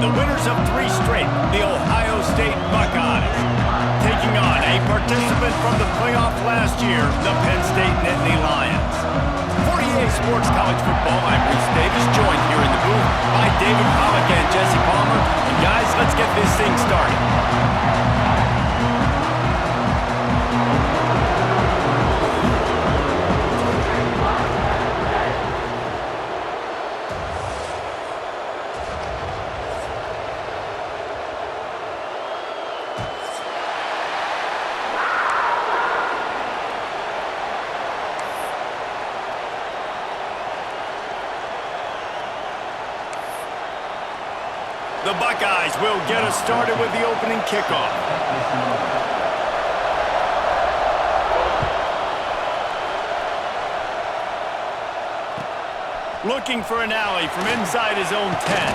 the winners of 3 straight, the Ohio State Buckeyes, taking on a participant from the playoff last year, the Penn State Nittany Lions. For EA Sports College Football, I'm Reese Davis, joined here in the booth by David Pollack and Jesse Palmer. And guys, let's get this thing started. The Buckeyes will get us started with the opening kickoff. Looking for an alley from inside his own 10.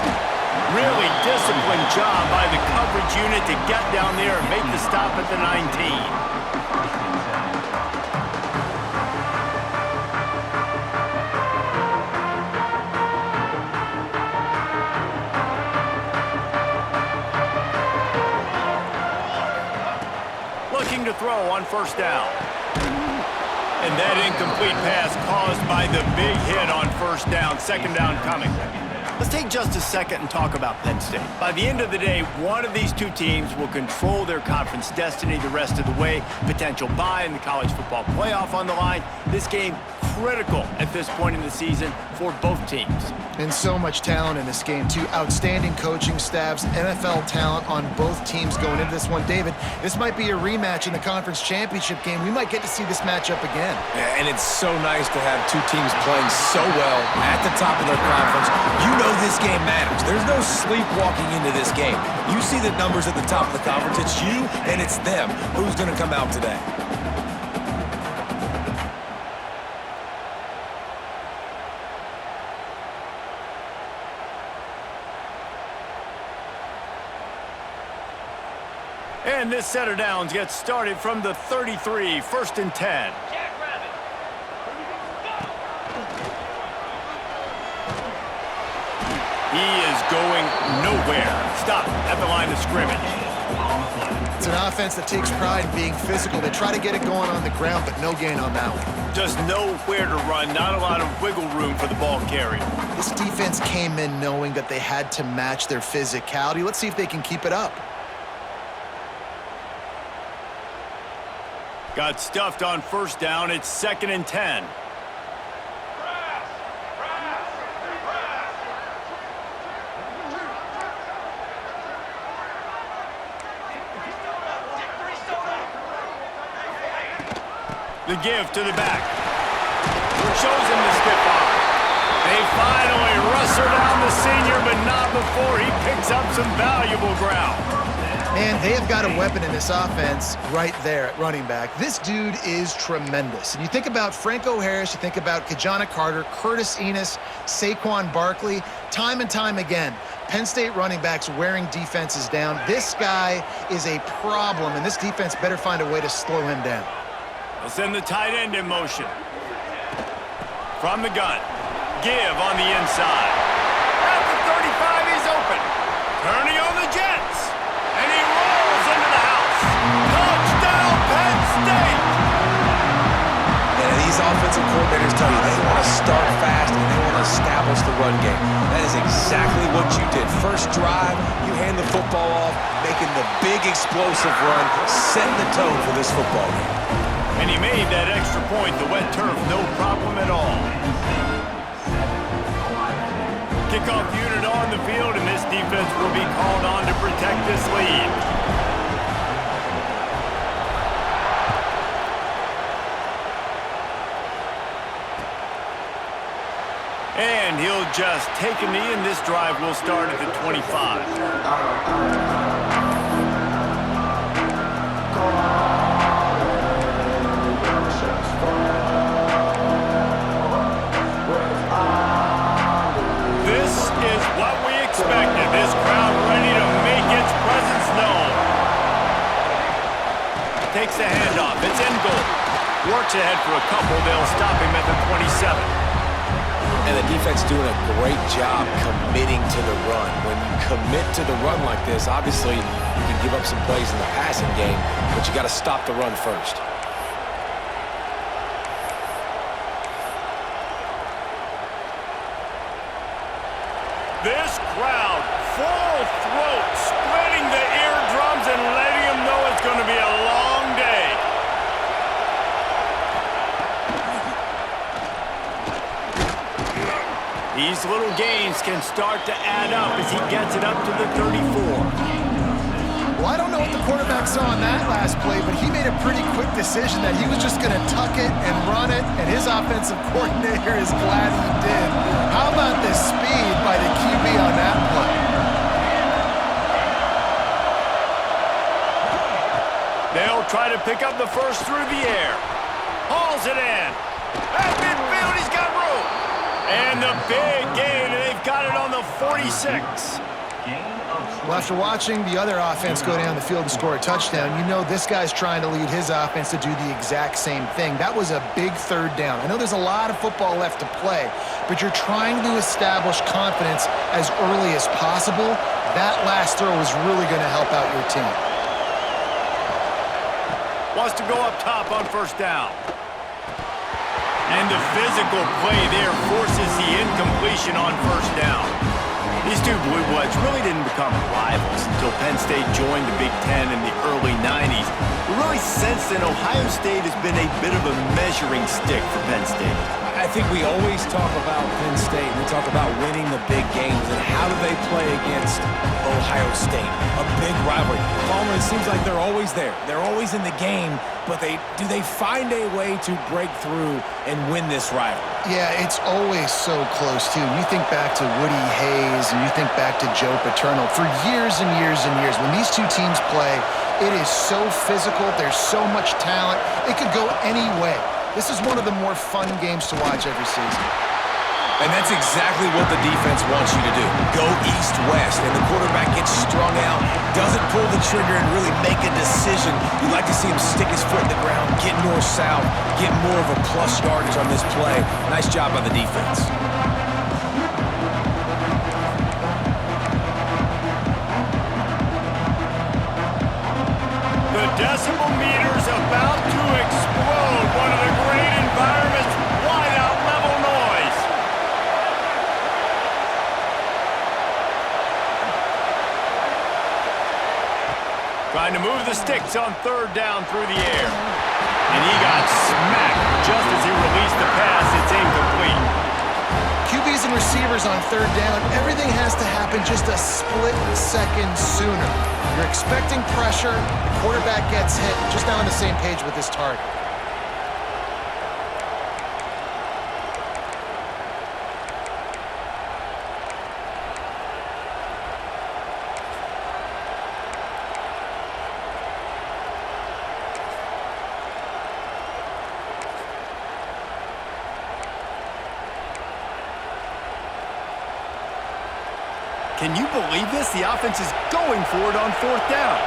Really disciplined job by the coverage unit to get down there and make the stop at the 19. To throw on first down. And that incomplete pass caused by the big hit on first down. Second down coming. Let's take just a second and talk about Penn State. By the end of the day, one of these two teams will control their conference destiny the rest of the way. Potential bye in the college football playoff on the line. This game critical at this point in the season for both teams. And so much talent in this game, too. Outstanding coaching staffs, NFL talent on both teams going into this one. David, this might be a rematch in the conference championship game. We might get to see this matchup again. Yeah, and it's so nice to have two teams playing so well at the top of their conference. You know this game matters. There's no sleepwalking into this game. You see the numbers at the top of the conference. It's you and it's them. Who's going to come out today? And this set of downs gets started from the 33, first and 10. He is going nowhere. Stop at the line of scrimmage. It's an offense that takes pride in being physical. They try to get it going on the ground, but no gain on that one. Just nowhere to run, not a lot of wiggle room for the ball carrier. This defense came in knowing that they had to match their physicality. Let's see if they can keep it up. Got stuffed on first down. It's second and 10. The give to the back. Shows him the stiff arm. They finally wrestle down the senior, but not before he picks up some valuable ground. Man, they have got a weapon in this offense right there at running back. This dude is tremendous. And you think about Franco Harris, you think about Kajana Carter, Curtis Enis, Saquon Barkley, time and time again, Penn State running backs wearing defenses down. This guy is a problem, and this defense better find a way to slow him down. They'll send the tight end in motion. From the gun. Give on the inside. At the 35, he's open. Turning on the Jets. And he rolls into the house. Touchdown, Penn State! And these offensive coordinators tell you they want to start fast and they want to establish the run game. That is exactly what you did. First drive, you hand the football off, making the big explosive run, setting the tone for this football game. And he made that extra point, the wet turf, no problem at all. Kickoff unit on the field, and this defense will be called on to protect this lead. And he'll just take a knee, and this drive will start at the 25. Expected. This crowd ready to make its presence known. Takes the handoff. It's in goal. Works ahead for a couple. They'll stop him at the 27. And the defense doing a great job committing to the run. When you commit to the run like this, obviously you can give up some plays in the passing game, but you got to stop the run first. This crowd, full throat, splitting the eardrums and letting them know it's going to be a long day. These little gains can start to add up as he gets it up to the 34. Well, I don't know what the quarterback saw on that last play, but he made a pretty quick decision that he was just going to tuck it and run it, and his offensive coordinator is glad he did. How about the speed by the QB on that play? They'll try to pick up the first through the air. Hauls it in. At midfield, he's got room. And the big gain, and they've got it on the 46. Well, after watching the other offense go down the field and score a touchdown, you know this guy's trying to lead his offense to do the exact same thing. That was a big third down. I know there's a lot of football left to play, but you're trying to establish confidence as early as possible. That last throw is really going to help out your team. Wants to go up top on first down. And the physical play there forces the incompletion on first down. These two Blue Bloods really didn't become rivals until Penn State joined the Big Ten in the early 90s. But really since then, Ohio State has been a bit of a measuring stick for Penn State. I think we always talk about Penn State, and we talk about winning the big games, and how do they play against Ohio State? A big rivalry. Palmer, it seems like they're always there. They're always in the game, but do they find a way to break through and win this rivalry? Yeah, it's always so close, too. You think back to Woody Hayes, and you think back to Joe Paterno. For years and years and years, when these two teams play, it is so physical. There's so much talent. It could go any way. This is one of the more fun games to watch every season. And that's exactly what the defense wants you to do. Go east-west, and the quarterback gets strung out, doesn't pull the trigger and really make a decision. You like to see him stick his foot in the ground, get north-south, get more of a plus yardage on this play. Nice job by the defense. The decibel meter's about to explode. One of the great environments, wide out level noise. Trying to move the sticks on third down through the air. And he got smacked just as he released the pass. It's incomplete. QBs and receivers on third down, everything has to happen just a split second sooner. You're expecting pressure, the quarterback gets hit, just now on the same page with his target. Can you believe this? The offense is going for it on fourth down.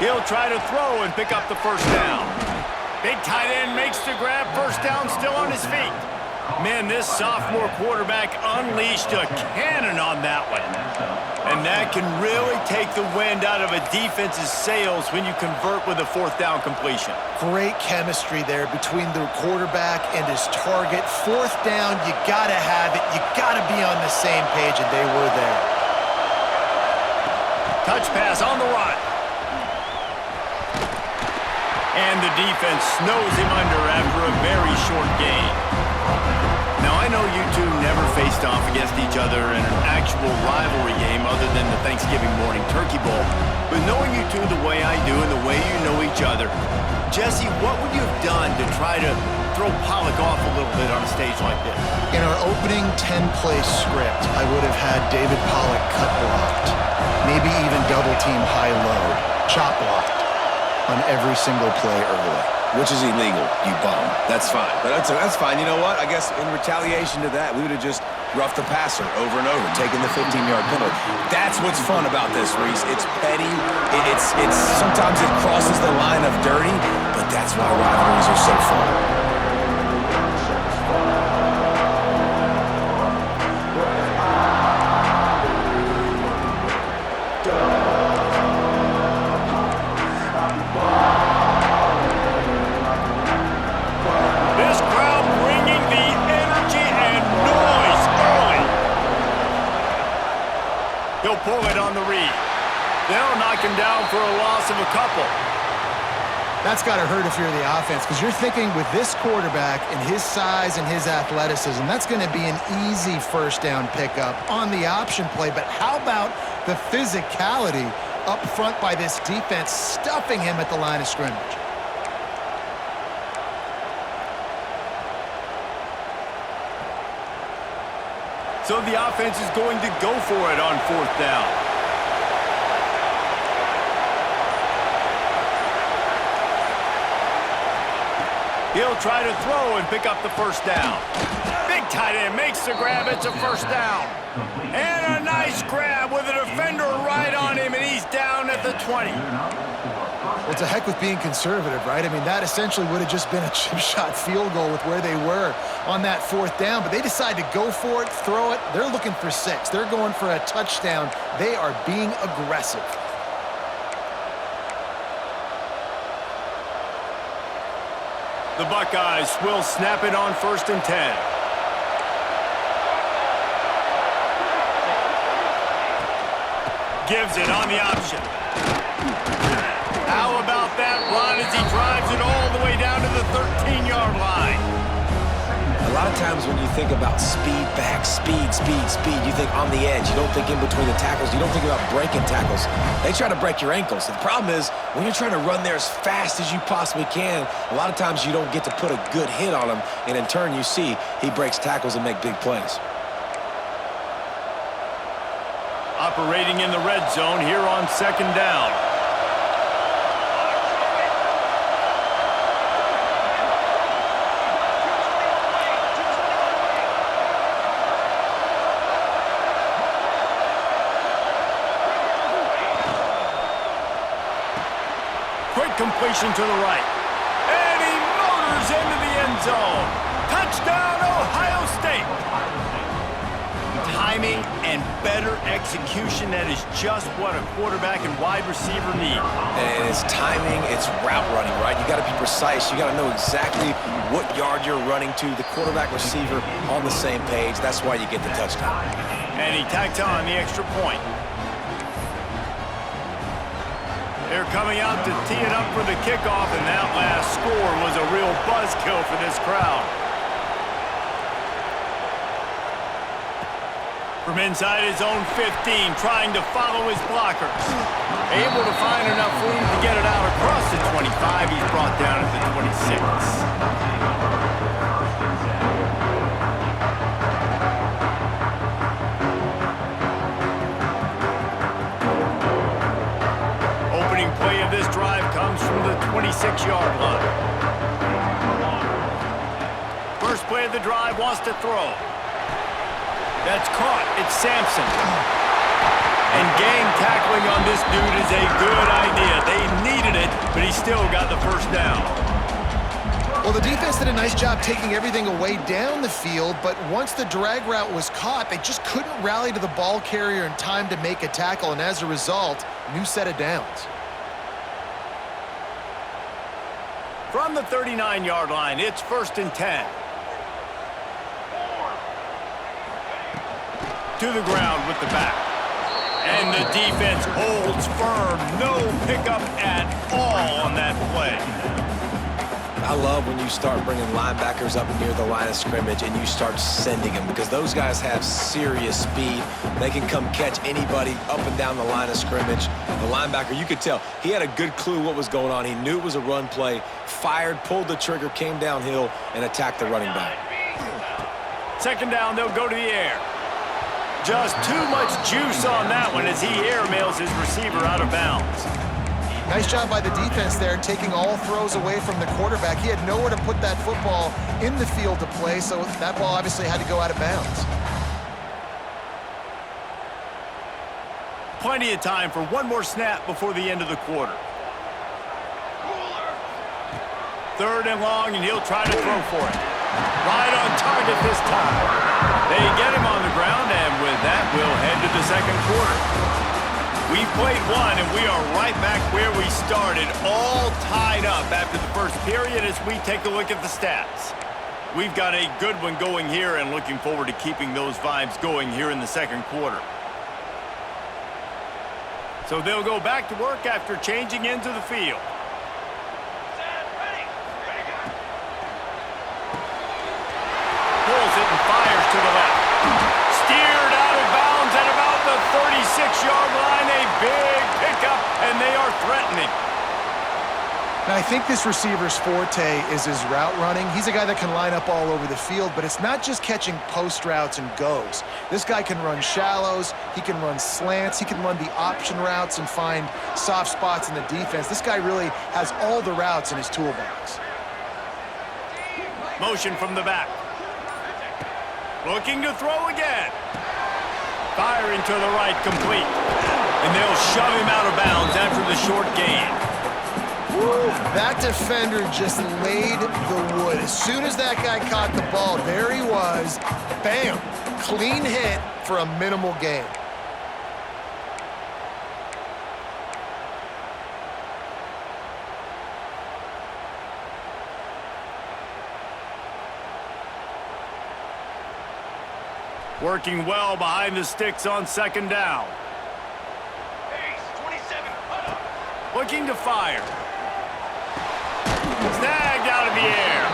He'll try to throw and pick up the first down. Big tight end makes the grab. First down, still on his feet. Man, this sophomore quarterback unleashed a cannon on that one. And that can really take the wind out of a defense's sails when you convert with a fourth down completion. Great chemistry there between the quarterback and his target. Fourth down, you gotta have it. You gotta be on the same page, and they were there. Touch pass on the run. And the defense snows him under after a very short gain. Now, I know you two never faced off against each other in an actual rivalry game other than the Thanksgiving morning Turkey Bowl. But knowing you two the way I do and the way you know each other, Jesse, what would you have done to try to throw Pollock off a little bit on a stage like this? In our opening 10-play script, I would have had David Pollock cut blocked, maybe even double-team high-low, chop blocked on every single play early. Which is illegal, you bum. That's fine. But that's fine. You know what? I guess in retaliation to that, we would have just Rough the passer over and over, taking the 15-yard penalty. That's what's fun about this, Reese. It's petty. It's sometimes it crosses the line of dirty, but that's why rivalries are so fun. He'll pull it on the read. They'll knock him down for a loss of a couple. That's got to hurt if you're the offense, because you're thinking with this quarterback and his size and his athleticism, that's going to be an easy first down pickup on the option play. But how about the physicality up front by this defense, stuffing him at the line of scrimmage? So the offense is going to go for it on fourth down. He'll try to throw and pick up the first down. Big tight end makes the grab. It's a first down. And a nice grab with a defender right on him, and he's down at the 20. Well, it's a heck with being conservative, right? I mean, that essentially would have just been a chip shot field goal with where they were on that fourth down, but they decide to go for it, throw it. They're looking for 6. They're going for a touchdown. They are being aggressive. The Buckeyes will snap it on 1st and 10. Gives it on the option. How about that run as he drives it all the way down to the 13-yard line? A lot of times when you think about speed back, speed, you think on the edge. You don't think in between the tackles. You don't think about breaking tackles. They try to break your ankles. The problem is when you're trying to run there as fast as you possibly can, a lot of times you don't get to put a good hit on him, and in turn you see he breaks tackles and make big plays. Operating in the red zone here on 2nd down. Quick completion to the right. And he motors into the end zone. Touchdown, Ohio State. Timing and better execution, that is just what a quarterback and wide receiver need. And it's timing, it's route running, right? You got to be precise. You got to know exactly what yard you're running to. The quarterback receiver on the same page. That's why you get the touchdown. And he tacked on the extra point. They're coming out to tee it up for the kickoff, and that last score was a real buzzkill for this crowd. From inside his own 15, trying to follow his blockers. Able to find enough room to get it out across the 25. He's brought down at the 26. Opening play of this drive comes from the 26-yard line. First play of the drive, wants to throw. That's caught. It's Sampson. And game tackling on this dude is a good idea. They needed it, but he still got the first down. Well, the defense did a nice job taking everything away down the field, but once the drag route was caught, they just couldn't rally to the ball carrier in time to make a tackle, and as a result, new set of downs. From the 39-yard line, it's 1st and 10. To the ground with the back. And the defense holds firm. No pickup at all on that play. I love when you start bringing linebackers up near the line of scrimmage and you start sending them, because those guys have serious speed. They can come catch anybody up and down the line of scrimmage. The linebacker, you could tell, he had a good clue what was going on. He knew it was a run play, fired, pulled the trigger, came downhill, and attacked the running back. 2nd down, they'll go to the air. Just too much juice on that one as he airmails his receiver out of bounds. Nice job by the defense there, taking all throws away from the quarterback. He had nowhere to put that football in the field to play, so that ball obviously had to go out of bounds. Plenty of time for one more snap before the end of the quarter. 3rd and long, and he'll try to throw for it. Right on target this time. They get him on the ground, and with that, we'll head to the second quarter. We've played one, and we are right back where we started, all tied up after the first period as we take a look at the stats. We've got a good one going here and looking forward to keeping those vibes going here in the second quarter. So they'll go back to work after changing into the field. Pulls it and fires to the left. Steered out of bounds at about the 36-yard line. A big pickup, and they are threatening. Now, I think this receiver's forte is his route running. He's a guy that can line up all over the field, but it's not just catching post routes and goes. This guy can run shallows, he can run slants, he can run the option routes and find soft spots in the defense. This guy really has all the routes in his toolbox. Motion from the back. Looking to throw again. Firing to the right, complete. And they'll shove him out of bounds after the short gain. Woo, that defender just laid the wood. As soon as that guy caught the ball, there he was. Bam! Clean hit for a minimal gain. Working well behind the sticks on 2nd down. Looking to fire. Snagged out of the air.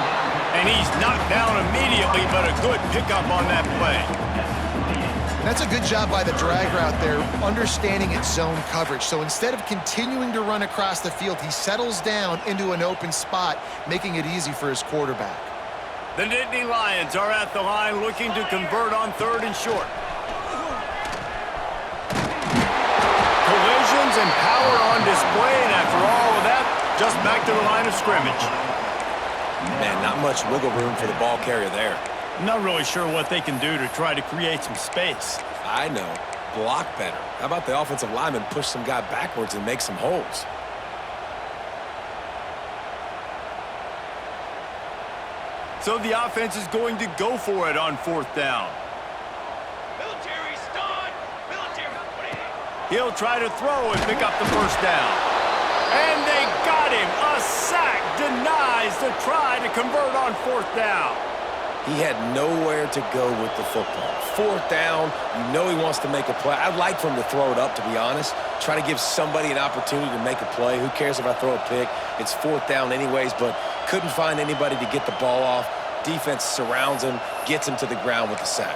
And he's knocked down immediately, but a good pickup on that play. That's a good job by the drag route there, understanding its zone coverage. So instead of continuing to run across the field, he settles down into an open spot, making it easy for his quarterback. The Nittany Lions are at the line looking to convert on 3rd and short. Collisions and power on display, and after all of that, just back to the line of scrimmage. Man, not much wiggle room for the ball carrier there. I'm not really sure what they can do to try to create some space. I know. Block better. How about the offensive lineman push some guy backwards and make some holes? So the offense is going to go for it on 4th down. Military stun! Military! He'll try to throw and pick up the 1st down. And they got him. A sack denies the try to convert on 4th down. He had nowhere to go with the football. 4th down, you know he wants to make a play. I'd like for him to throw it up, to be honest. Try to give somebody an opportunity to make a play. Who cares if I throw a pick? It's 4th down anyways, but couldn't find anybody to get the ball off. Defense surrounds him, gets him to the ground with the sack.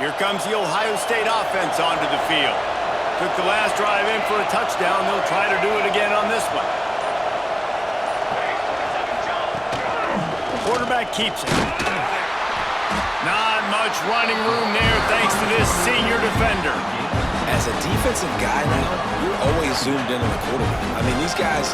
Here comes the Ohio State offense onto the field. Took the last drive in for a touchdown. They'll try to do it again on this one. Quarterback keeps it. Not much running room there thanks to this senior defender. As a defensive guy now, you're always zoomed in on the quarterback. I mean, these guys,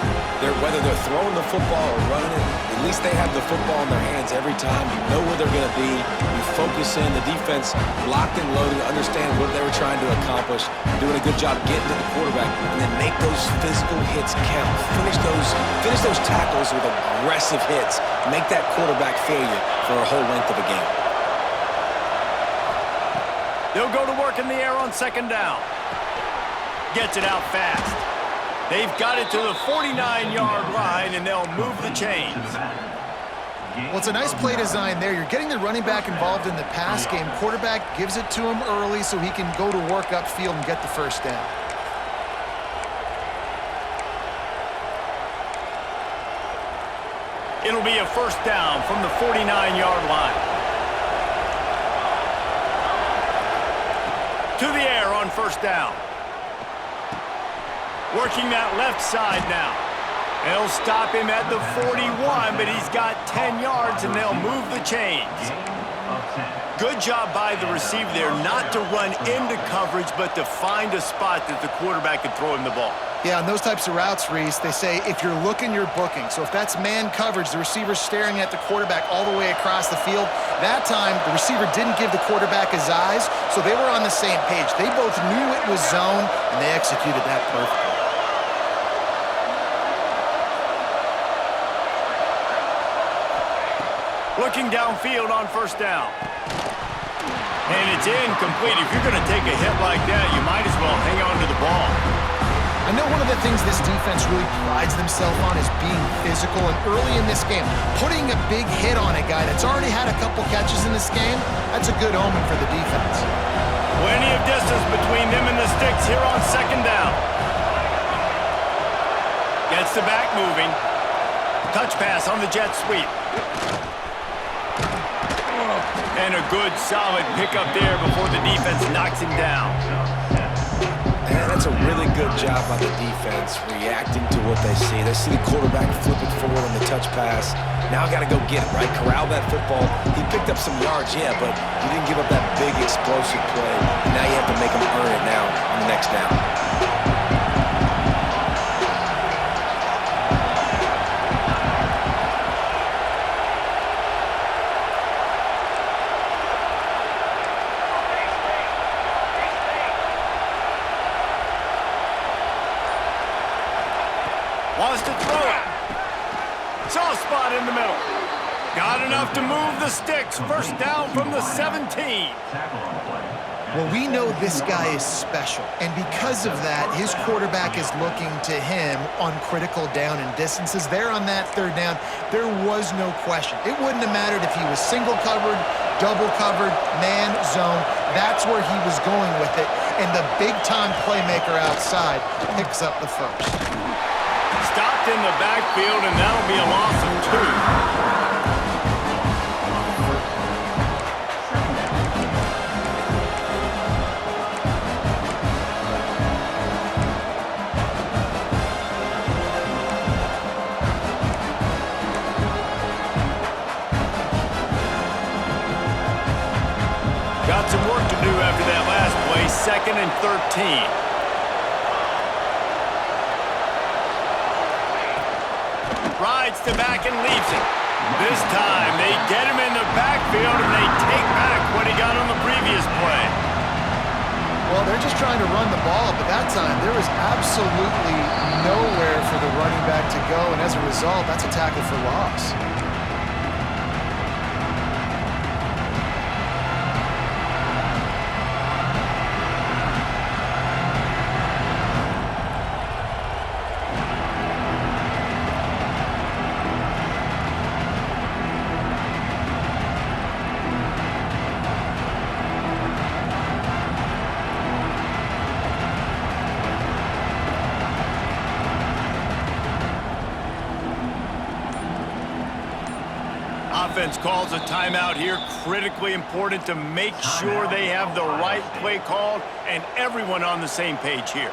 whether they're throwing the football or running it, at least they have the football in their hands every time. You know where they're going to be. You focus in. The defense locked and loaded, understand what they were trying to accomplish, doing a good job getting to the quarterback, and then make those physical hits count. Finish those tackles with aggressive hits. Make that quarterback fail you for a whole length of a game. They'll go to work in the air on 2nd down. Gets it out fast. They've got it to the 49-yard line, and they'll move the chains. Well, it's a nice play design there. You're getting the running back involved in the pass game. Quarterback gives it to him early so he can go to work upfield and get the 1st down. It'll be a 1st down from the 49-yard line. To the air on 1st down. Working that left side now. They'll stop him at the 41, but he's got 10 yards, and they'll move the chains. Good job by the receiver there not to run into coverage, but to find a spot that the quarterback could throw him the ball. Yeah, on those types of routes, Reese, they say if you're looking, you're booking. So if that's man coverage, the receiver's staring at the quarterback all the way across the field, that time the receiver didn't give the quarterback his eyes, so they were on the same page. They both knew it was zone, and they executed that perfectly. Looking downfield on first down. And it's incomplete. If you're going to take a hit like that, you might as well hang on to the ball. I know one of the things this defense really prides themselves on is being physical, and early in this game, putting a big hit on a guy that's already had a couple catches in this game, that's a good omen for the defense. Plenty of distance between them and the sticks here on second down. Gets the back moving. Touch pass on the jet sweep. And a good, solid pickup there before the defense knocks him down. And that's a really good job by the defense, reacting to what they see. They see the quarterback flip it forward on the touch pass. Now got to go get it, right? Corral that football. He picked up some yards, yeah, but he didn't give up that big explosive play. And now you have to make him earn it now on the next down. Wants to throw it. Soft spot in the middle. Got enough to move the sticks. First down from the 17. Well, we know this guy is special, and because of that, his quarterback is looking to him on critical down and distances. There on that third down, there was no question. It wouldn't have mattered if he was single covered, double covered, man, zone. That's where he was going with it, and the big-time playmaker outside picks up the first. Stopped in the backfield, and that'll be a loss of 2. Got some work to do after that last play, 2nd and 13. Rides the back and leaves it. This time, they get him in the backfield, and they take back what he got on the previous play. Well, they're just trying to run the ball, but that time there was absolutely nowhere for the running back to go, and as a result, that's a tackle for loss. Offense calls a timeout here. Critically important to make sure they have the right play called and everyone on the same page here.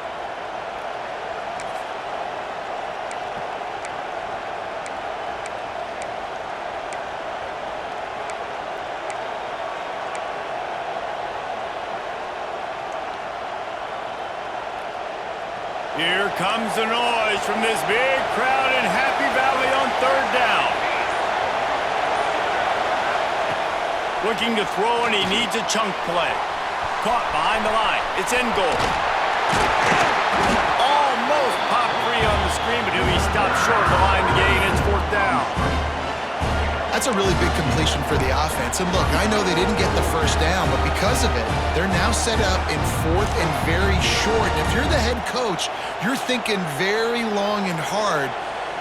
Here comes the noise from this big crowd in Happy Valley on third down. Looking to throw, and he needs a chunk play. Caught behind the line. It's in goal. Almost popped free on the screen, but he stopped short of the line to gain. It's 4th down. That's a really big completion for the offense. And look, I know they didn't get the first down, but because of it, they're now set up in 4th and very short. And if you're the head coach, you're thinking very long and hard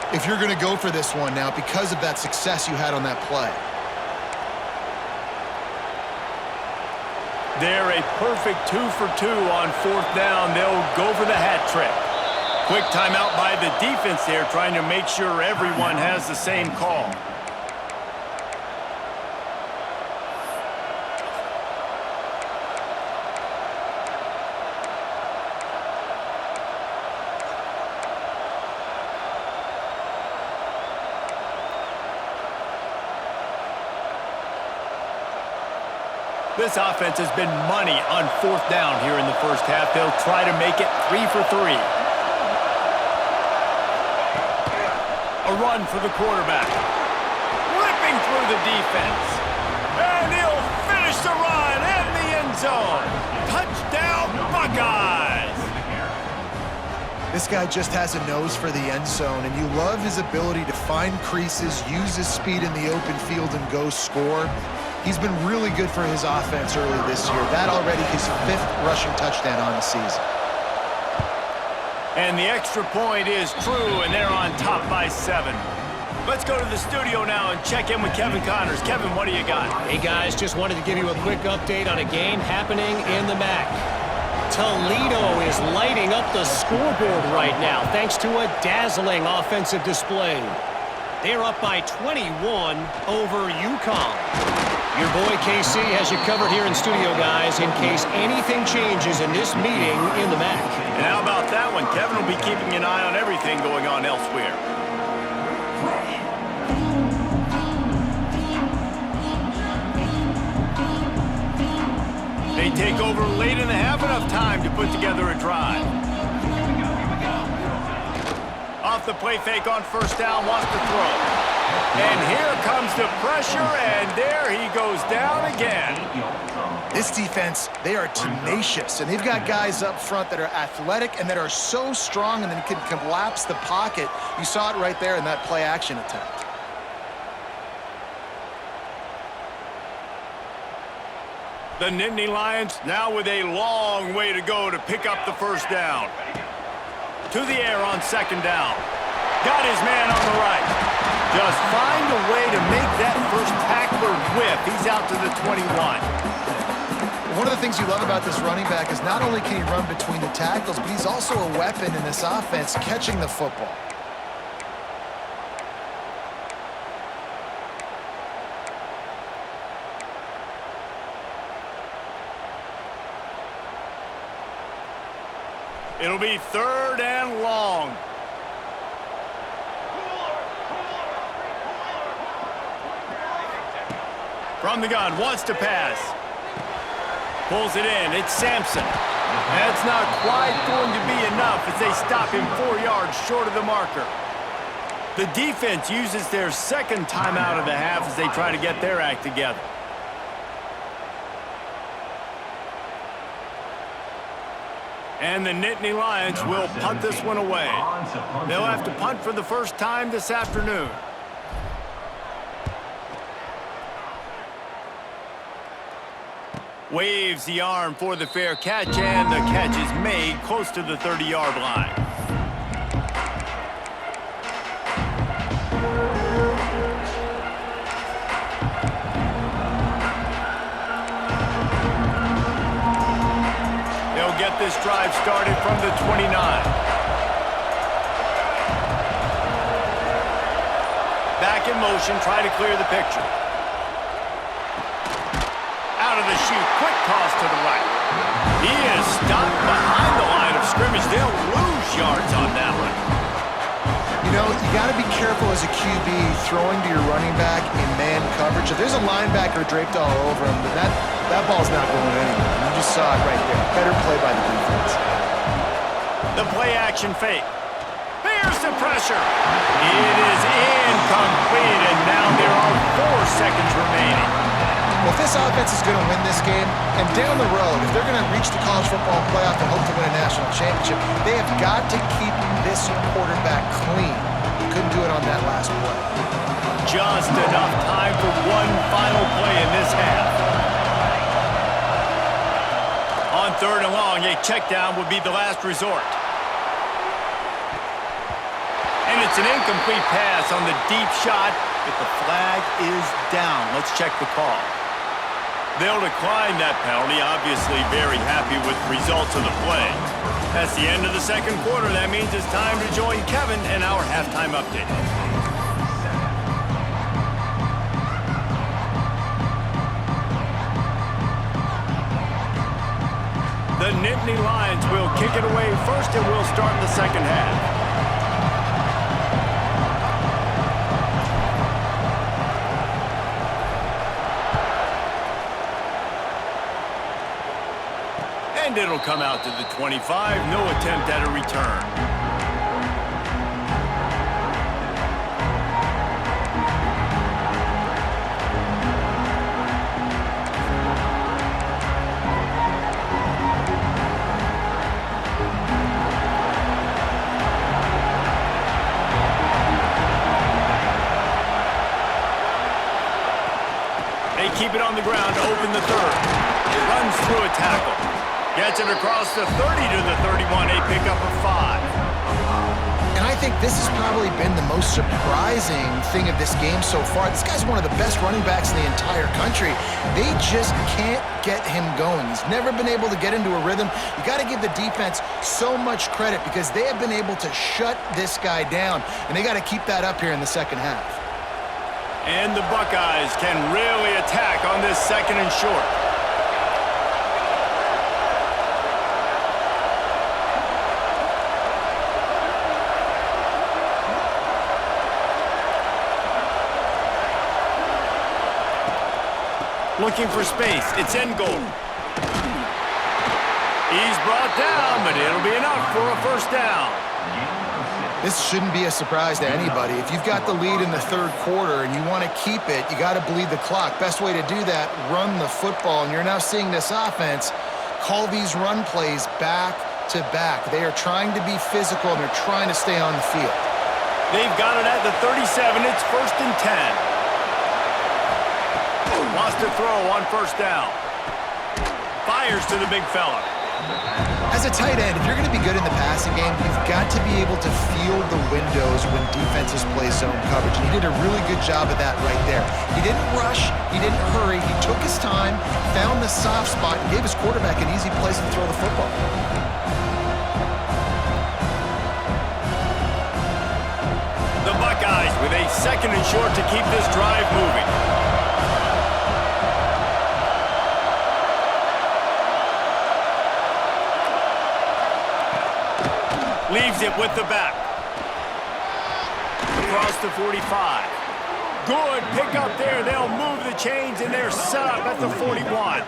if you're going to go for this one now because of that success you had on that play. They're a perfect 2 for 2 on 4th down. They'll go for the hat trick. Quick timeout by the defense there, trying to make sure everyone has the same call. This offense has been money on 4th down here in the first half. They'll try to make it 3 for 3. run for the quarterback. Ripping through the defense. And he'll finish the run in the end zone. Touchdown, Buckeyes! This guy just has a nose for the end zone, and you love his ability to find creases, use his speed in the open field, and go score. He's been really good for his offense early this year. That already his 5th rushing touchdown on the season. And the extra point is true, and they're on top by 7. Let's go to the studio now and check in with Kevin Connors. Kevin, what do you got? Hey, guys, just wanted to give you a quick update on a game happening in the MAC. Toledo is lighting up the scoreboard right now thanks to a dazzling offensive display. They're up by 21 over UConn. Your boy KC has you covered here in studio, guys, in case anything changes in this meeting in the MAC. And how about that one? Kevin will be keeping an eye on everything going on elsewhere. They take over late in the half, enough time to put together a drive. Off the play fake on first down, wants to throw. And here comes the pressure, and there he goes down again. This defense, they are tenacious, and they've got guys up front that are athletic and that are so strong and then can collapse the pocket. You saw it right there in that play-action attempt. The Nittany Lions now with a long way to go to pick up the first down. To the air on second down. Got his man on the right. Just find a way to make that first tackler whip. He's out to the 21. One of the things you love about this running back is not only can he run between the tackles, but he's also a weapon in this offense catching the football. It'll be 3rd and long. From the gun, wants to pass. Pulls it in, it's Sampson. That's not quite going to be enough as they stop him 4 yards short of the marker. The defense uses their second timeout of the half as they try to get their act together. And the Nittany Lions will punt this one away. They'll have to punt for the first time this afternoon. Waves the arm for the fair catch, and the catch is made close to the 30-yard line. They'll get this drive started from the 29. Back in motion, try to clear the picture. Out of the chute, quick toss to the right. He is stopped behind the line of scrimmage. They'll lose yards on that one. You know, you got to be careful as a QB throwing to your running back in man coverage. If there's a linebacker draped all over him, then that ball's not going anywhere. You just saw it right there. Better play by the defense. The play action fake. There's the pressure. It is incomplete, and now there are 4 seconds remaining. Well, if this offense is going to win this game, and down the road, if they're going to reach the college football playoff and hope to win a national championship, they have got to keep this quarterback clean. He couldn't do it on that last play. Just enough time for one final play in this half. On 3rd and long, a check down would be the last resort. And it's an incomplete pass on the deep shot, but the flag is down. Let's check the call. They'll decline that penalty, obviously very happy with the results of the play. That's the end of the second quarter. That means it's time to join Kevin in our halftime update. The Nittany Lions will kick it away first, and we'll start the second half. And it'll come out to the 25. No attempt at a return. They keep it on the ground to open the third. Runs through a tackle. Gets it across the 30 to the 31, a pickup of 5. And I think this has probably been the most surprising thing of this game so far. This guy's one of the best running backs in the entire country. They just can't get him going. He's never been able to get into a rhythm. You got to give the defense so much credit because they have been able to shut this guy down, and they got to keep that up here in the second half. And the Buckeyes can really attack on this second and short. Looking for space. It's in goal. He's brought down, but it'll be enough for a first down. This shouldn't be a surprise to anybody. If you've got the lead in the third quarter and you want to keep it, you got to bleed the clock. Best way to do that, run the football. And you're now seeing this offense call these run plays back to back. They are trying to be physical, and they're trying to stay on the field. They've got it at the 37. It's 1st and 10. Wants to throw on first down. Fires to the big fella. As a tight end, if you're going to be good in the passing game, you've got to be able to feel the windows when defenses play zone coverage. And he did a really good job of that right there. He didn't rush. He didn't hurry. He took his time, found the soft spot, and gave his quarterback an easy place to throw the football. The Buckeyes with a second and short to keep this drive moving. Leaves it with the back. Across the 45. Good pickup there. They'll move the chains, and they're set up at the 41.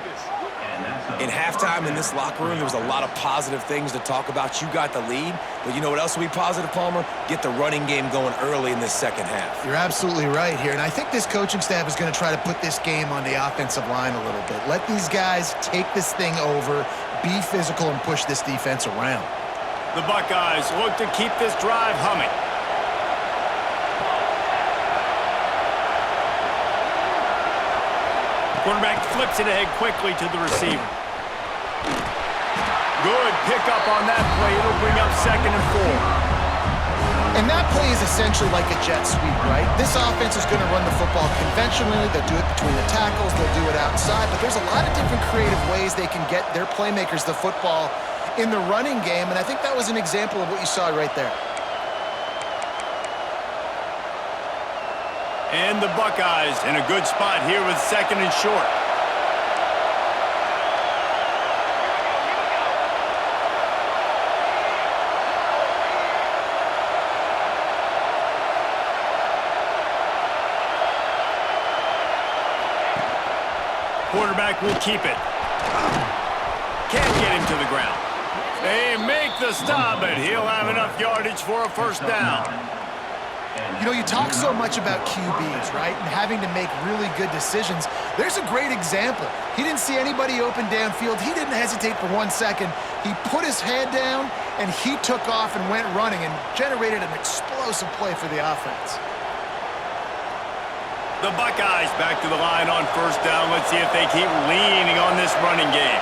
In halftime in this locker room, there was a lot of positive things to talk about. You got the lead, but you know what else will be positive, Palmer? Get the running game going early in this second half. You're absolutely right here, and I think this coaching staff is going to try to put this game on the offensive line a little bit. Let these guys take this thing over, be physical, and push this defense around. The Buckeyes look to keep this drive humming. Quarterback flips it ahead quickly to the receiver. Good pickup on that play. It'll bring up 2nd and 4. And that play is essentially like a jet sweep, right? This offense is going to run the football conventionally. They'll do it between the tackles. They'll do it outside. But there's a lot of different creative ways they can get their playmakers the football in the running game, and I think that was an example of what you saw right there. And the Buckeyes in a good spot here with 2nd and short. Quarterback will keep it. Can't get him to the ground. They make the stop, but he'll have enough yardage for a first down. You know, you talk so much about QBs, right, and having to make really good decisions. There's a great example. He didn't see anybody open downfield. He didn't hesitate for 1 second. He put his head down, and he took off and went running and generated an explosive play for the offense. The Buckeyes back to the line on first down. Let's see if they keep leaning on this running game.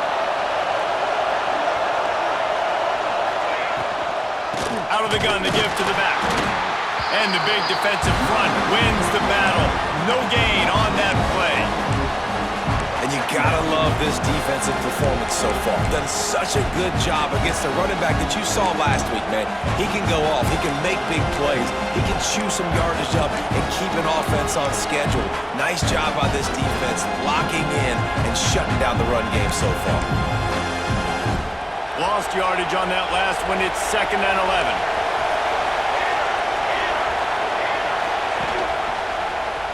Out of the gun to give to the back. And the big defensive front wins the battle. No gain on that play. And you gotta love this defensive performance so far. Done such a good job against the running back that you saw last week, man. He can go off. He can make big plays. He can chew some yardage up and keep an offense on schedule. Nice job by this defense, locking in and shutting down the run game so far. Lost yardage on that last one. It's 2nd and 11.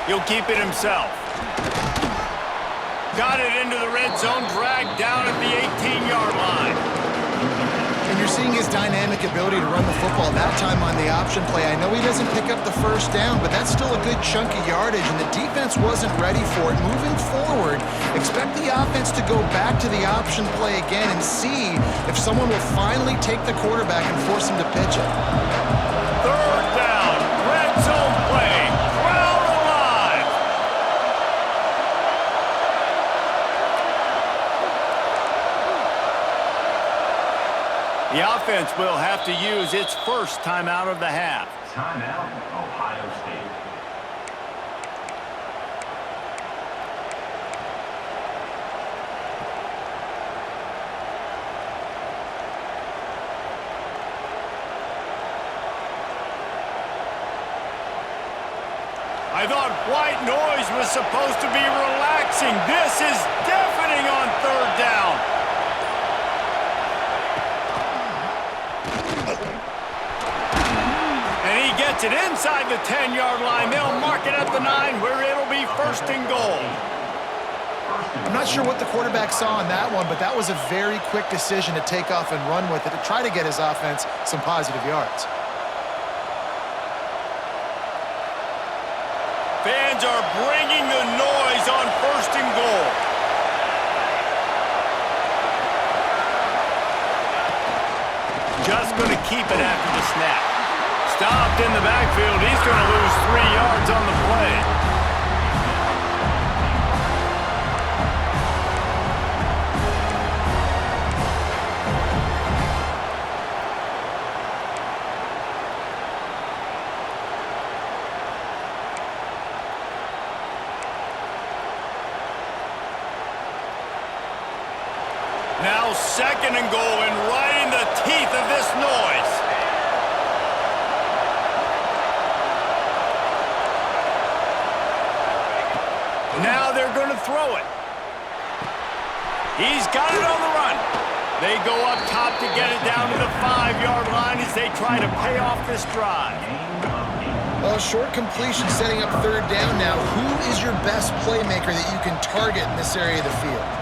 He'll keep it himself. Got it into the red zone, dragged down at the 18-yard line. And you're seeing his dynamic ability to run the football, that time on the option play. I know he doesn't pick up the first down, but that's still a good chunk of yardage, and the defense wasn't ready for it. Moving forward, expect the offense to go back to the option play again and see if someone will finally take the quarterback and force him to pitch it. 3rd down, red zone play, crowd alive. The offense will have to use its first timeout of the half. Timeout, Ohio State. I thought white noise was supposed to be relaxing. This is deafening on third down. And he gets it inside the 10-yard line. They'll mark it at the 9 where it'll be first and goal. I'm not sure what the quarterback saw on that one, but that was a very quick decision to take off and run with it to try to get his offense some positive yards. Fans are bringing the noise on first and goal. Just going to keep it after the snap. Stopped in the backfield. He's going to lose 3 yards on the play. Now second and goal, and right in the teeth of this noise. Now they're going to throw it. He's got it on the run. They go up top to get it down to the 5-yard line as they try to pay off this drive. Well, short completion setting up third down now. Who is your best playmaker that you can target in this area of the field?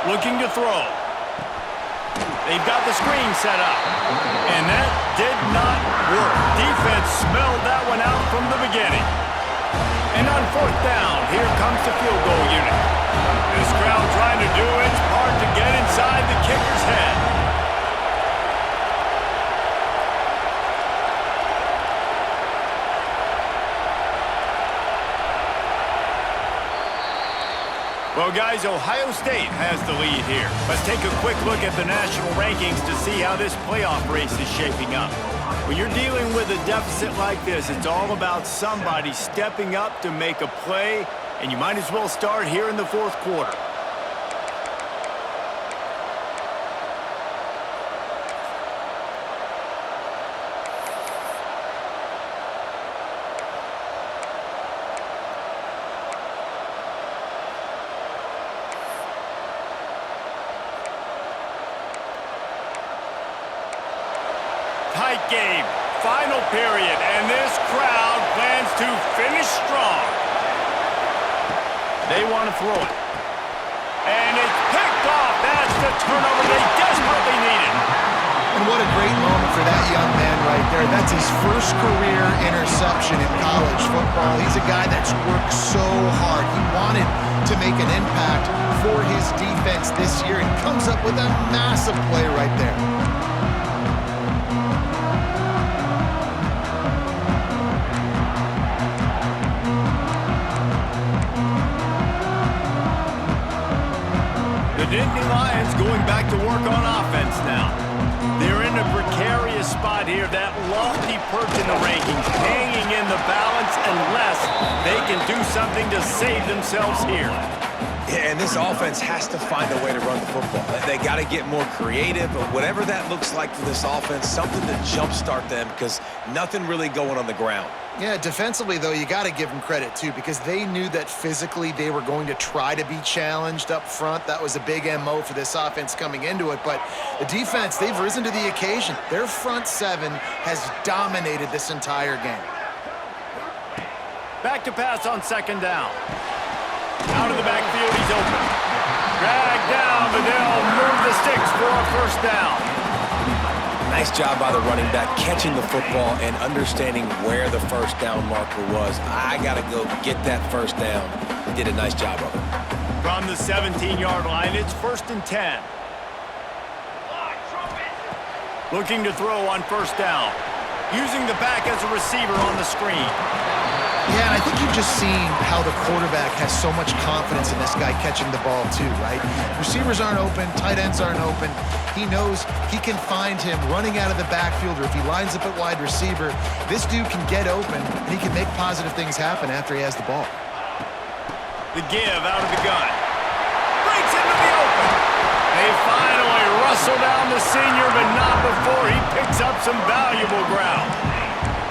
Looking to throw. They've got the screen set up. And that did not work. Defense smelled that one out from the beginning. And on fourth down, here comes the field goal unit. This crowd trying to do its part to get inside the kicker's head. Well, guys, Ohio State has the lead here. Let's take a quick look at the national rankings to see how this playoff race is shaping up. When you're dealing with a deficit like this, it's all about somebody stepping up to make a play, and you might as well start here in the fourth quarter. Tight game, final period, and this crowd plans to finish strong. They want to throw it. And it's picked off. That's the turnover they desperately needed. And what a great moment for that young man right there. That's his first career interception in college football. He's a guy that's worked so hard. He wanted to make an impact for his defense this year and comes up with a massive play right there. The Nittany Lions going back to work on offense now. They're in a precarious spot here, that lofty perch in the rankings, hanging in the balance unless they can do something to save themselves here. Yeah, and this offense has to find a way to run the football. They got to get more creative, or whatever that looks like for this offense, something to jumpstart them because nothing really going on the ground. Yeah, defensively, though, you got to give them credit, too, because they knew that physically they were going to try to be challenged up front. That was a big MO for this offense coming into it. But the defense, they've risen to the occasion. Their front seven has dominated this entire game. Back to pass on second down. Out of the backfield, he's open. Dragged down, but they'll move the sticks for a first down. Nice job by the running back catching the football and understanding where the first down marker was. I got to go get that first down. He did a nice job of it. From the 17-yard line, it's 1st and 10. Looking to throw on first down. Using the back as a receiver on the screen. Yeah, and I think you've just seen how the quarterback has so much confidence in this guy catching the ball too, right? Receivers aren't open, tight ends aren't open. He knows he can find him running out of the backfield, or if he lines up at wide receiver, this dude can get open, and he can make positive things happen after he has the ball. The give out of the gun. Breaks into the open. They finally rustle down the senior, but not before he picks up some valuable ground.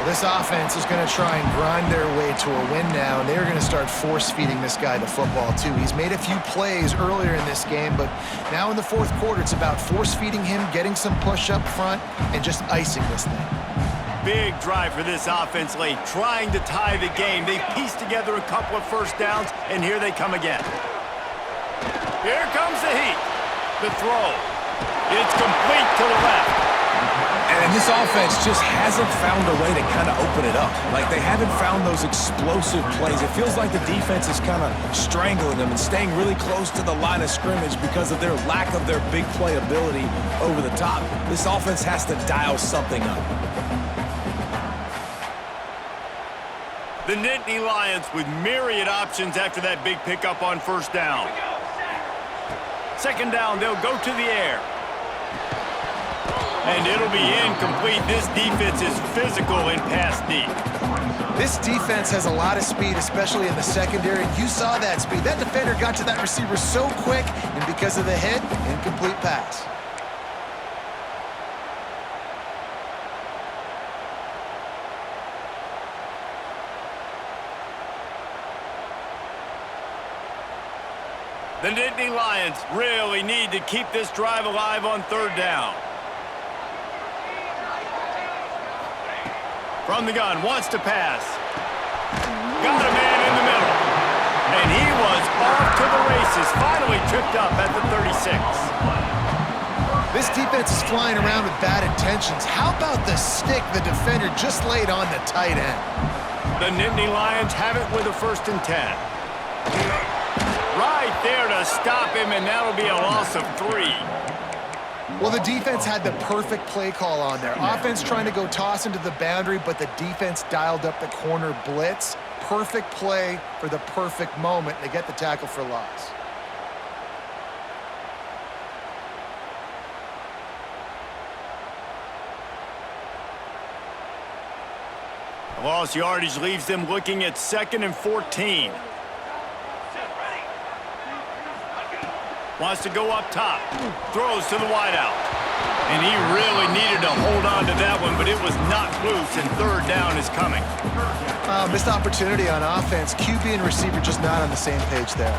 This offense is going to try and grind their way to a win now, and they're going to start force-feeding this guy the football, too. He's made a few plays earlier in this game, but now in the fourth quarter, it's about force-feeding him, getting some push up front, and just icing this thing. Big drive for this offense late, trying to tie the game. They pieced together a couple of first downs, and here they come again. Here comes the heat. The throw. It's complete to the left. And this offense just hasn't found a way to kind of open it up. Like, they haven't found those explosive plays. It feels like the defense is kind of strangling them and staying really close to the line of scrimmage because of their lack of their big play ability over the top. This offense has to dial something up. The Nittany Lions with myriad options after that big pickup on first down. Second down, they'll go to the air. And it'll be incomplete. This defense is physical and pass deep. This defense has a lot of speed, especially in the secondary. You saw that speed. That defender got to that receiver so quick, and because of the hit, incomplete pass. The Nittany Lions really need to keep this drive alive on third down. From the gun, wants to pass. Got a man in the middle. And he was off to the races, finally tripped up at the 36. This defense is flying around with bad intentions. How about the stick the defender just laid on the tight end? The Nittany Lions have it with a 1st and 10. Right there to stop him, and that'll be a loss of 3. Well, the defense had the perfect play call on there. Offense trying to go toss into the boundary, but the defense dialed up the corner blitz. Perfect play for the perfect moment. They get the tackle for loss. Lost yardage leaves them looking at 2nd and 14. Wants to go up top. Throws to the wideout. And he really needed to hold on to that one, but it was not loose, and third down is coming. Missed opportunity on offense. QB and receiver just not on the same page there.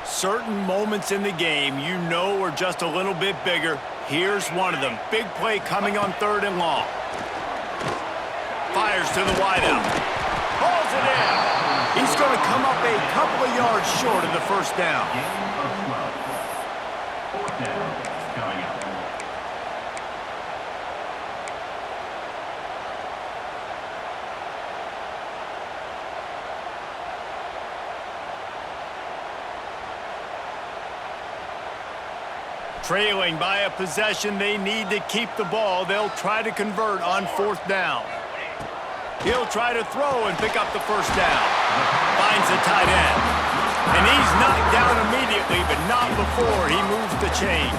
Certain moments in the game you know are just a little bit bigger. Here's one of them. Big play coming on 3rd and long. Fires to the wideout. Pulls it in. He's going to come up a couple of yards short of the 1st down. Fourth down, coming up. Trailing by a possession, they need to keep the ball. They'll try to convert on 4th down. He'll try to throw and pick up the 1st down. Finds the tight end. And he's knocked down immediately, but not before he moves the chains.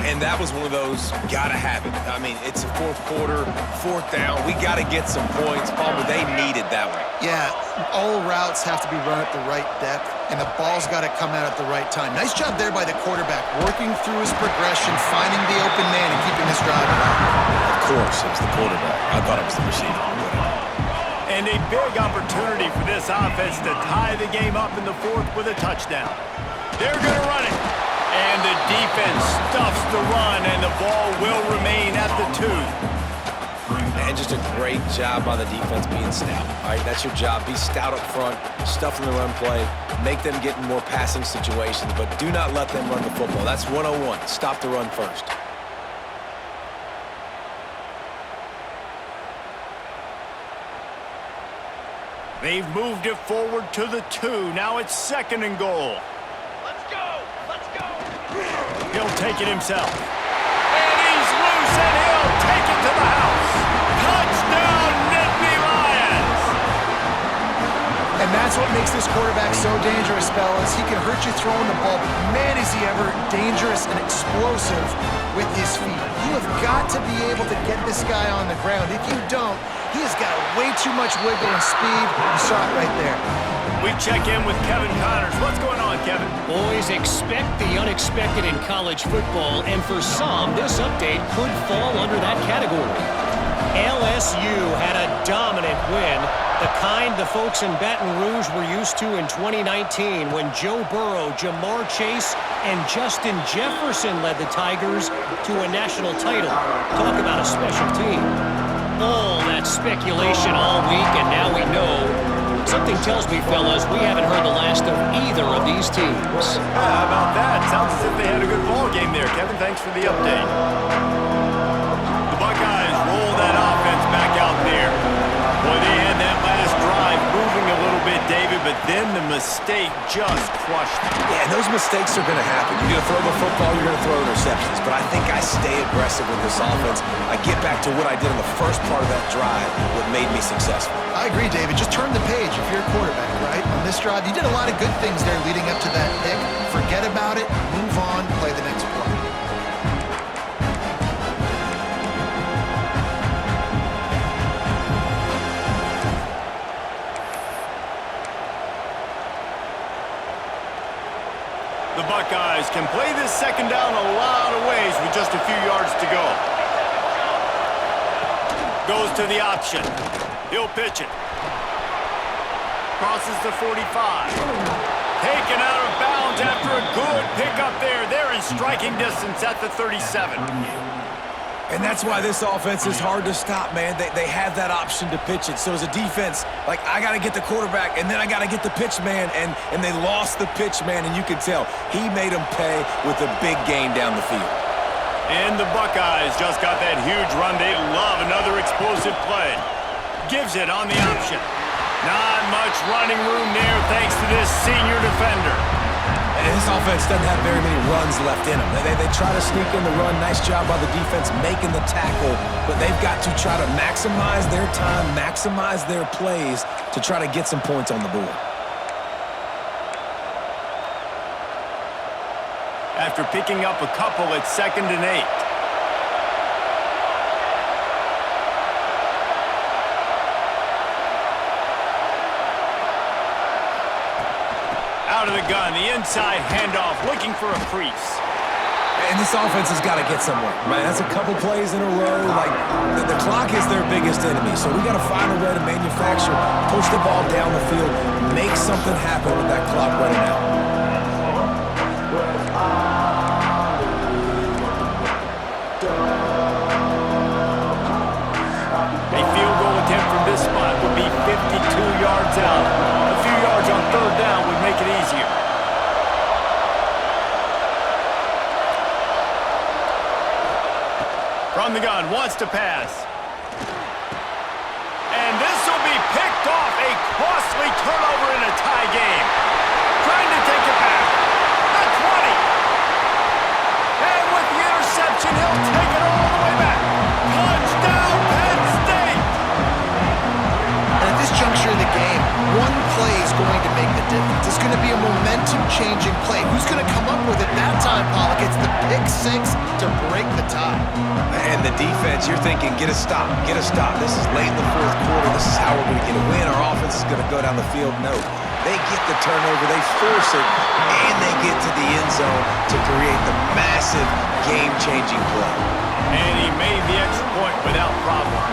And that was one of those, gotta have it. I mean, it's a 4th quarter, 4th down. We gotta get some points. Palmer, they needed that one. Yeah, all routes have to be run at the right depth, and the ball's got to come out at the right time. Nice job there by the quarterback, working through his progression, finding the open man, and keeping his drive alive. Of course, it was the quarterback. I thought it was the receiver. And a big opportunity for this offense to tie the game up in the 4th with a touchdown. They're going to run it. And the defense stuffs the run, and the ball will remain at the 2. And just a great job by the defense being stout. All right, that's your job. Be stout up front, stuff in the run play, make them get in more passing situations, but do not let them run the football. That's 101. Stop the run first. They've moved it forward to the 2. Now it's 2nd and goal. Let's go! Let's go! He'll take it himself. And he's loose, and he'll take it to the house. Touchdown, Nittany Lions! And that's what makes this quarterback so dangerous, fellas. He can hurt you throwing the ball, but man, is he ever dangerous and explosive with his feet. You have got to be able to get this guy on the ground. If you don't, he has got way too much wiggle and speed. You saw it right there. We check in with Kevin Connors. What's going on, Kevin? Boys, expect the unexpected in college football, and for some, this update could fall under that category. LSU had a dominant win, the kind the folks in Baton Rouge were used to in 2019 when Joe Burrow, Jamar Chase, and Justin Jefferson led the Tigers to a national title. Talk about a special team. All that speculation all week, and now we know. Something tells me, fellas, we haven't heard the last of either of these teams. How about that? Sounds as if they had a good ball game there. Kevin, thanks for the update. The Buckeyes roll that offense back out there. Boy, they had that last drive moving a little bit, David, but then the mistake just crushed them. Yeah, those mistakes are going to happen. You're going to throw the football, you're going to throw interceptions. But I think I stay aggressive with this offense. I get back to what I did in the first part of that drive, what made me successful. I agree, David. Just turn the page if you're a quarterback, right? On this drive, you did a lot of good things there leading up to that pick. Forget about it, move on, play the next play. The Buckeyes can play this 2nd down a lot of ways with just a few yards to go. Goes to the option. He'll pitch it. Crosses the 45. Taken out of bounds after a good pickup there. They're in striking distance at the 37. And that's why this offense is hard to stop, man. They have that option to pitch it. So as a defense, like, I got to get the quarterback, and then I got to get the pitch man, and they lost the pitch man, and you can tell he made them pay with a big gain down the field. And the Buckeyes just got that huge run. They love another explosive play. Gives it on the option. Not much running room there thanks to this senior defender. And this offense doesn't have very many runs left in them. They try to sneak in the run. Nice job by the defense making the tackle, but they've got to try to maximize their time, maximize their plays to try to get some points on the board. After picking up a couple at 2nd and 8. Out of the gun, the inside handoff, looking for a crease. And this offense has got to get somewhere, right? That's a couple plays in a row. Like, the clock is their biggest enemy, so we got to find a way to manufacture, push the ball down the field, make something happen with that clock running out. A field goal attempt from this spot would be 52 yards out. A few yards on 3rd down would make it easier. From the gun, wants to pass. And this will be picked off. A costly turnover in a tie game. Trying to take it back. The 20. And with the interception, he'll take it all the way back. Touchdown, Penn State! And at this juncture of the game, one play is going to make the difference. It's going to be a momentum-changing play. Who's going to come up with it that time, Pollock? It's the pick 6 to break the tie. And the defense, you're thinking, get a stop, get a stop. This is late in the 4th quarter. This is how we're going to get a win. Our offense is going to go down the field. No. They get the turnover, they force it, and they get to the end zone to create the massive game-changing play. And he made the extra point without problem.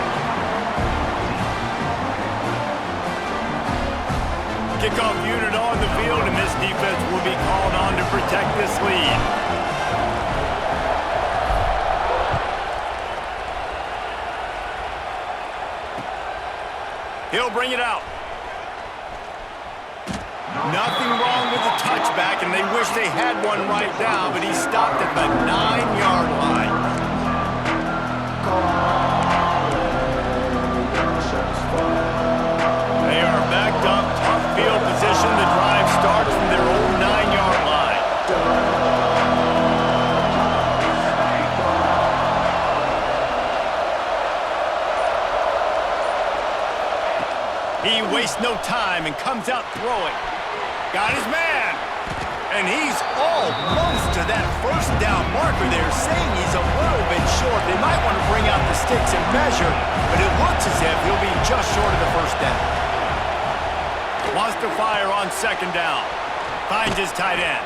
Kickoff unit on the field, and this defense will be called on to protect this lead. He'll bring it out. Nothing wrong with the touchback, and they wish they had one right now, but he stopped at the 9-yard line. They are back to formation. The drive starts from their own 9-yard line. He wastes no time and comes out throwing. Got his man. And he's almost to that first down marker there, saying he's a little bit short. They might want to bring out the sticks and measure, but it looks as if he'll be just short of the first down. Wants to fire on second down. Finds his tight end.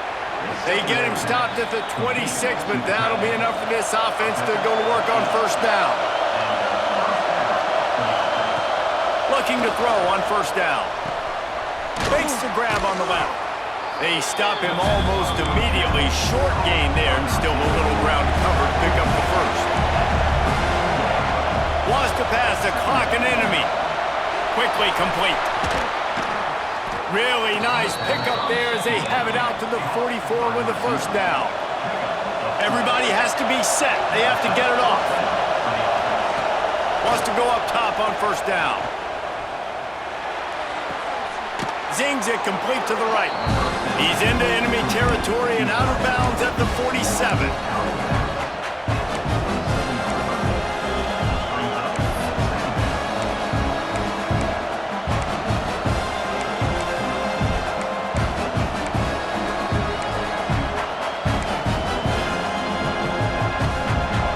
They get him stopped at the 26, but that'll be enough for this offense to go to work on first down. Looking to throw on first down. Makes the grab on the left. They stop him almost immediately. Short gain there and still a little ground to cover to pick up the first. Wants to pass the clock an enemy. Quickly complete. Really nice pickup there as they have it out to the 44 with the first down. Everybody has to be set. They have to get it off. Wants to go up top on first down. Zings it complete to the right. He's into enemy territory and out of bounds at the 47.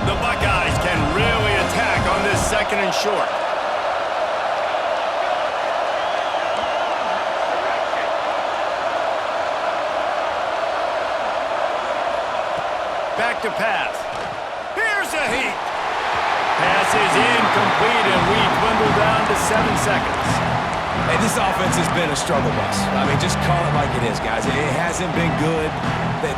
The Buckeyes can really attack on this second and short. Back to pass. Here's a heat. Pass is incomplete, and we dwindle down to 7 seconds. Hey, this offense has been a struggle bus. I mean, just call it like it is, guys. It hasn't been good,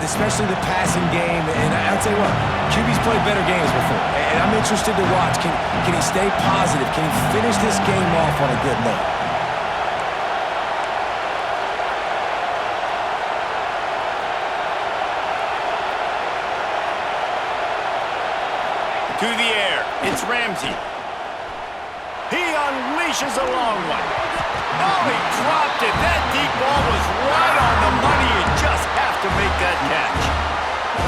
especially the passing game. And I'll tell you what, QB's played better games before. And I'm interested to watch. Can he stay positive? Can he finish this game off on a good note? To the air, it's Ramsey. He unleashes a long one. Oh, he dropped it. That deep ball was right on the money. You just have to make that catch.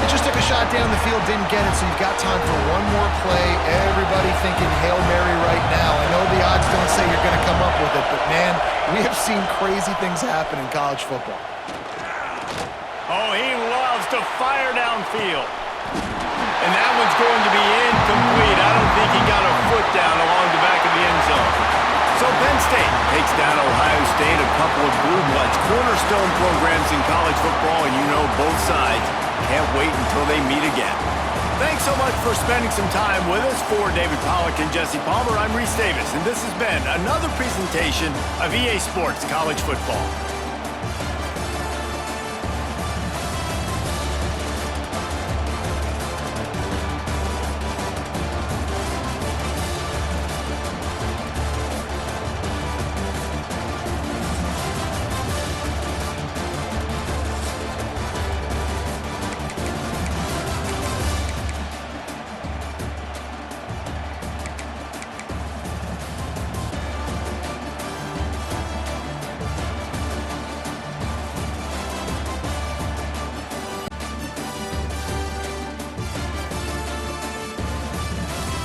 They just took a shot down the field, didn't get it, so you've got time for one more play. Everybody thinking Hail Mary right now. I know the odds don't say you're going to come up with it, but man, we have seen crazy things happen in college football. Oh, he loves to fire downfield. And that one's going to be incomplete. I don't think he got a foot down along the back of the end zone. So Penn State takes down Ohio State, a couple of blue bloods, cornerstone programs in college football, and you know both sides can't wait until they meet again. Thanks so much for spending some time with us. For David Pollack and Jesse Palmer, I'm Reese Davis, and this has been another presentation of EA Sports College Football.